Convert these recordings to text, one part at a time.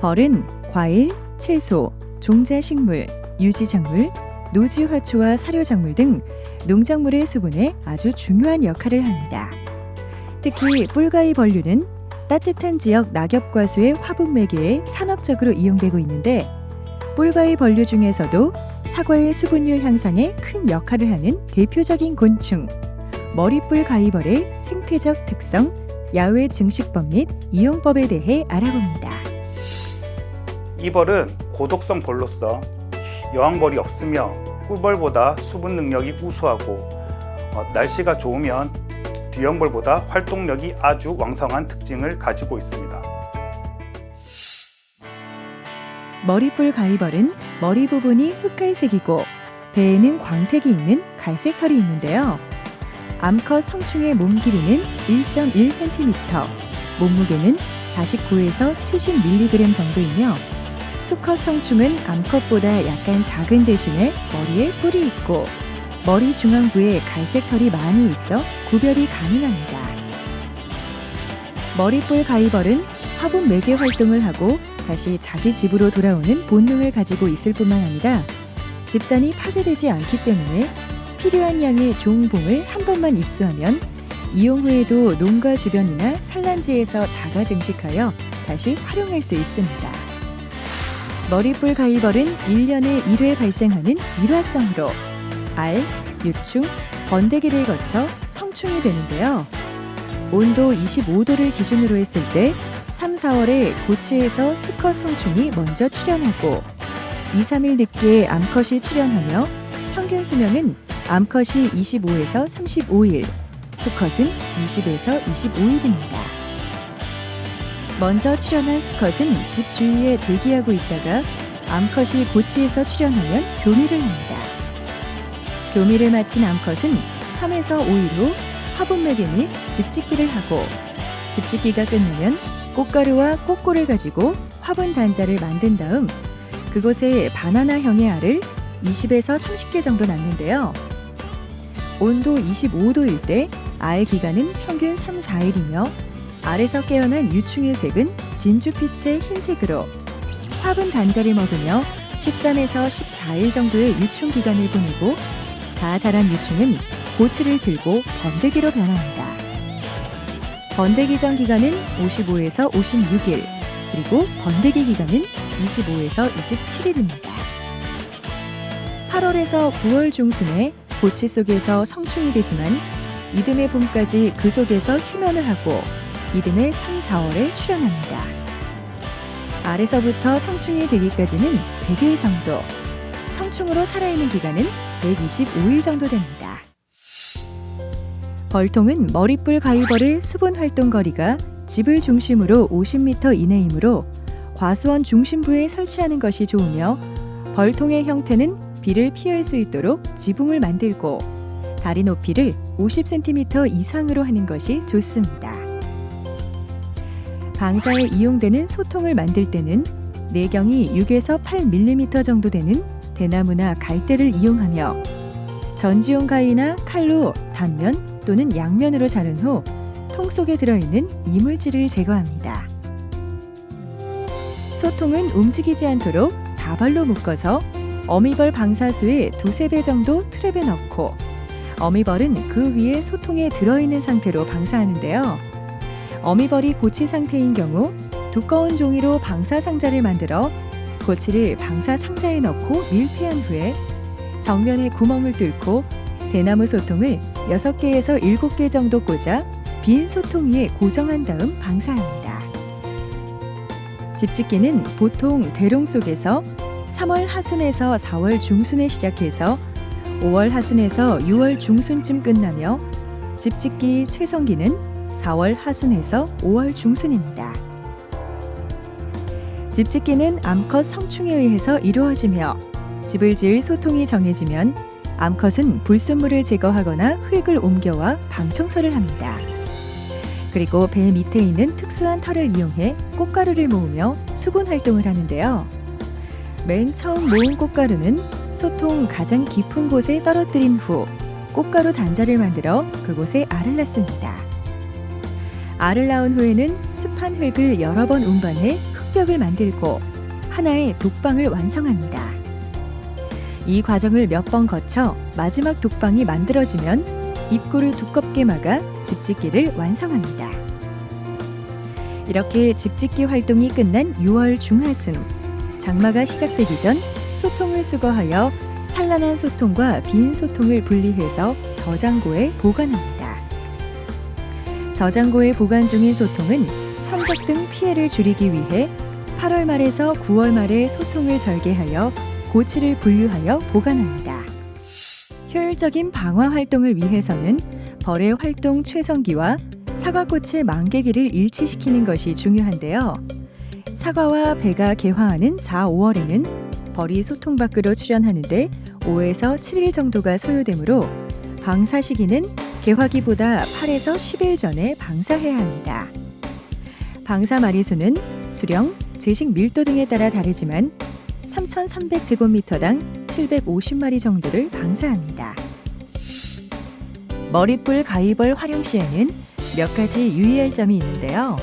벌은 과일, 채소, 종자식물, 유지작물, 노지화초와 사료작물 등 농작물의 수분에 아주 중요한 역할을 합니다. 특히 뿔가위 벌류는 따뜻한 지역 낙엽과수의 화분 매개에 산업적으로 이용되고 있는데, 뿔가위 벌류 중에서도 사과의 수분율 향상에 큰 역할을 하는 대표적인 곤충, 머리뿔 가위벌의 생태적 특성, 야외 증식법 및 이용법에 대해 알아봅니다. 이 벌은 고독성 벌로서 여왕벌이 없으며 꿀벌보다 수분 능력이 우수하고 날씨가 좋으면 뒤형벌보다 활동력이 아주 왕성한 특징을 가지고 있습니다. 머리뿔 가위벌은 머리 부분이 흑갈색이고 배에는 광택이 있는 갈색 털이 있는데요. 암컷 성충의 몸 길이는 1.1cm, 몸무게는 49에서 70mg 정도이며, 수컷 성충은 암컷보다 약간 작은 대신에 머리에 뿔이 있고 머리 중앙부에 갈색 털이 많이 있어 구별이 가능합니다. 머리뿔 가위벌은 화분 매개 활동을 하고 다시 자기 집으로 돌아오는 본능을 가지고 있을 뿐만 아니라 집단이 파괴되지 않기 때문에 필요한 양의 종봉을 한 번만 입수하면 이용 후에도 농가 주변이나 산란지에서 자가 증식하여 다시 활용할 수 있습니다. 머리뿔 가위벌은 1년에 1회 발생하는 일화성으로 알, 유충, 번데기를 거쳐 성충이 되는데요. 온도 25도를 기준으로 했을 때 3, 4월에 고치에서 수컷 성충이 먼저 출현하고 2, 3일 늦게 암컷이 출현하며 평균 수명은 암컷이 25에서 35일, 수컷은 20에서 25일입니다. 먼저 출현한 수컷은 집 주위에 대기하고 있다가 암컷이 고치에서 출현하면 교미를 합니다. 교미를 마친 암컷은 3에서 5일 후 화분 매개 및 집짓기를 하고, 집짓기가 끝나면 꽃가루와 꽃골을 가지고 화분 단자를 만든 다음 그곳에 바나나형의 알을 20에서 30개 정도 낳는데요. 온도 25도일 때 알 기간은 평균 3, 4일이며 알에서 깨어난 유충의 색은 진주빛의 흰색으로, 화분 단자를 먹으며 13에서 14일 정도의 유충 기간을 보내고 다 자란 유충은 고치를 들고 번데기로 변합니다. 번데기 전 기간은 55에서 56일, 그리고 번데기 기간은 25에서 27일입니다. 8월에서 9월 중순에 고치 속에서 성충이 되지만 이듬해 봄까지 그 속에서 휴면을 하고 이듬해 3, 4월에 출현합니다. 알에서부터 성충이 되기까지는 100일 정도, 성충으로 살아있는 기간은 125일 정도 됩니다. 벌통은 머리뿔 가위벌의 수분 활동 거리가 집을 중심으로 50m 이내이므로 과수원 중심부에 설치하는 것이 좋으며, 벌통의 형태는 비를 피할 수 있도록 지붕을 만들고 다리 높이를 50cm 이상으로 하는 것이 좋습니다. 방사에 이용되는 소통을 만들 때는 내경이 6에서 8mm 정도 되는 대나무나 갈대를 이용하며 전지용 가위나 칼로 단면 또는 양면으로 자른 후 통 속에 들어있는 이물질을 제거합니다. 소통은 움직이지 않도록 다발로 묶어서 어미벌 방사수의 2~3배 정도 트랩에 넣고 어미벌은 그 위에 소통에 들어있는 상태로 방사하는데요. 어미벌이 고치 상태인 경우 두꺼운 종이로 방사 상자를 만들어 고치를 방사 상자에 넣고 밀폐한 후에 정면에 구멍을 뚫고 대나무 소통을 6개에서 7개 정도 꽂아 빈 소통 위에 고정한 다음 방사합니다. 집짓기는 보통 대롱 속에서 3월 하순에서 4월 중순에 시작해서 5월 하순에서 6월 중순쯤 끝나며 집짓기 최성기는 4월 하순에서 5월 중순입니다. 집짓기는 암컷 성충에 의해서 이루어지며 집을 지을 소통이 정해지면 암컷은 불순물을 제거하거나 흙을 옮겨와 방청소를 합니다. 그리고 배 밑에 있는 특수한 털을 이용해 꽃가루를 모으며 수분 활동을 하는데요. 맨 처음 모은 꽃가루는 소통 가장 깊은 곳에 떨어뜨린 후 꽃가루 단자를 만들어 그곳에 알을 낳습니다. 알을 낳은 후에는 습한 흙을 여러 번 운반해 흙벽을 만들고 하나의 독방을 완성합니다. 이 과정을 몇 번 거쳐 마지막 독방이 만들어지면 입구를 두껍게 막아 집짓기를 완성합니다. 이렇게 집짓기 활동이 끝난 6월 중하순, 장마가 시작되기 전 소통을 수거하여 산란한 소통과 빈 소통을 분리해서 저장고에 보관합니다. 저장고에 보관 중인 소통은 천적 등 피해를 줄이기 위해 8월 말에서 9월 말에 소통을 절개하여 고치를 분류하여 보관합니다. 효율적인 방화 활동을 위해서는 벌의 활동 최성기와 사과꽃의 만개기를 일치시키는 것이 중요한데요. 사과와 배가 개화하는 4, 5월에는 벌이 소통 밖으로 출현하는데 5에서 7일 정도가 소요되므로 방사 시기는 개화기보다 8에서 10일 전에 방사해야 합니다. 방사 마리수는 수령, 제식 밀도 등에 따라 다르지만 3,300제곱미터당 750마리 정도를 방사합니다. 머릿불 가위벌 활용 시에는 몇 가지 유의할 점이 있는데요.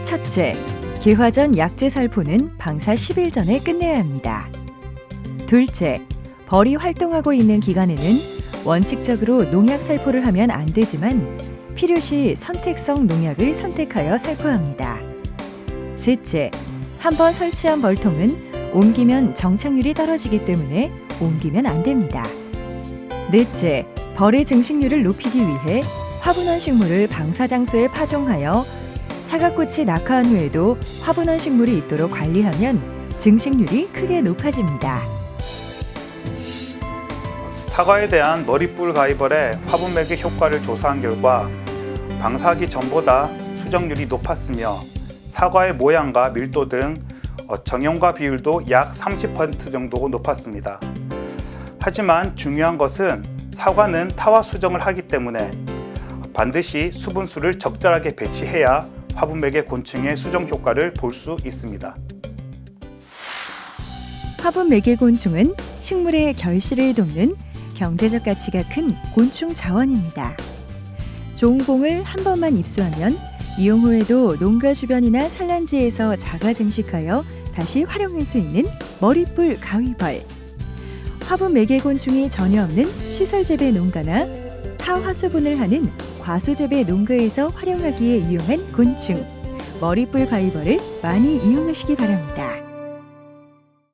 첫째, 개화 전 약재 살포는 방사 10일 전에 끝내야 합니다. 둘째, 벌이 활동하고 있는 기간에는 원칙적으로 농약 살포를 하면 안 되지만 필요시 선택성 농약을 선택하여 살포합니다. 셋째, 한번 설치한 벌통은 옮기면 정착률이 떨어지기 때문에 옮기면 안 됩니다. 넷째, 벌의 증식률을 높이기 위해 화분원 식물을 방사 장소에 파종하여 사과꽃이 낙하한 후에도 화분원 식물이 있도록 관리하면 증식률이 크게 높아집니다. 사과에 대한 머릿불 가위벌의 화분 매개 효과를 조사한 결과 방사하기 전보다 수정률이 높았으며 사과의 모양과 밀도 등 정형과 비율도 약 30% 정도 높았습니다. 하지만 중요한 것은 사과는 타화 수정을 하기 때문에 반드시 수분수를 적절하게 배치해야 화분 매개 곤충의 수정 효과를 볼 수 있습니다. 화분 매개 곤충은 식물의 결실을 돕는 경제적 가치가 큰 곤충 자원입니다. 종봉을 한 번만 입수하면 이용 후에도 농가 주변이나 산란지에서 자가 증식하여 다시 활용할 수 있는 머릿불 가위벌. 화분 매개 곤충이 전혀 없는 시설 재배 농가나 타화수분을 하는 과수 재배 농가에서 활용하기에 이용한 곤충 머릿불 가위벌을 많이 이용하시기 바랍니다.